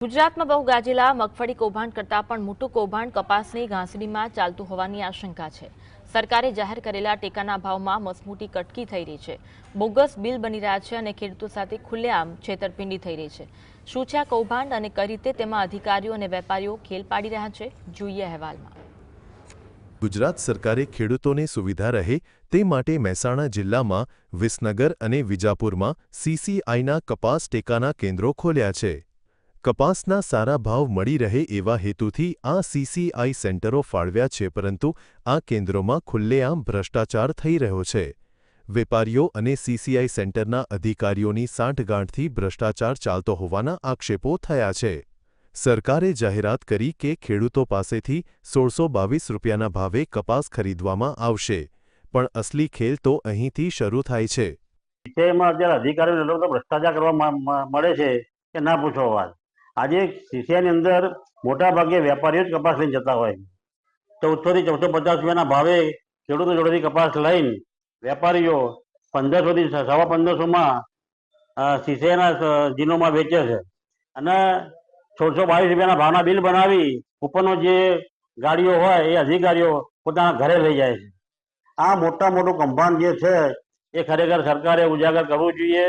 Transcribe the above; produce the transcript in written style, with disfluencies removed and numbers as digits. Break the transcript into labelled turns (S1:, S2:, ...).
S1: ગુજરાતમાં બહુ ગાજેલા મગફળી કૌભાંડ કરતાં પણ મોટું કૌભાંડ કપાસની ઘાસડીમાં ચાલતું હોવાની આશંકા છે। સરકારે જાહેર કરેલા ટેકાના ભાવમાં મસમોટી કટકી થઈ રહી છે, બોગસ બિલ બની રહ્યા છે અને ખેડૂતો સાથે ખુલ્લેઆમ છેતરપિંડી થઈ રહી છે। શું છે આ કૌભાંડ અને કઈ રીતે તેમાં અધિકારીઓ અને વેપારીઓ ખેલ પાડી રહ્યા છે, જોઈએ અહેવાલમાં।
S2: ગુજરાત સરકારે ખેડૂતોને સુવિધા રહે તે માટે મહેસાણા જિલ્લામાં વિસનગર અને વિજાપુરમાં સીસીઆઈના કપાસ ટેકાના કેન્દ્રો ખોલ્યા છે। કપાસના સારા ભાવ મળી રહે એવા હેતુથી આ સીસીઆઈ સેન્ટરો ફાળવ્યા છે, પરંતુ આ કેન્દ્રોમાં ખુલ્લેઆમ ભ્રષ્ટાચાર થઈ રહ્યો છે। વેપારીઓ અને સીસીઆઈ સેન્ટરના અધિકારીઓની સાંઠગાંઠથી ભ્રષ્ટાચાર ચાલતો હોવાના આક્ષેપો થયા છે। સરકારે જાહેરાત કરી કે ખેડૂતો પાસેથી 1622 રૂપિયાના ભાવે કપાસ ખરીદવામાં આવશે, પણ અસલી ખેલ તો અહીંથી શરૂ થાય છે।
S3: વિષયમાં અત્યારે અધિકારીઓને એટલો બધો ભ્રષ્ટાચાર કરવા મળે છે કે ના પૂછો વાત। આજે સીસીઆઈની અંદર મોટા ભાગે વેપારીઓ જ કપાસ લઈને જતા હોય છે। 1400 થી 1450 રૂપિયાના ભાવે ખેડૂતો જોડેથી કપાસ લઈને વેપારીઓ 1500 થી 1550 સીસીઆઈના જીનોમાં વેચે છે અને 1622 રૂપિયાના ભાવના બિલ બનાવી ઉપરનો જે ગાડીઓ હોય એ અધિકારીઓ પોતાના ઘરે લઈ જાય છે। આ મોટું કૌભાંડ જે છે એ ખરેખર સરકારે ઉજાગર કરવું જોઈએ।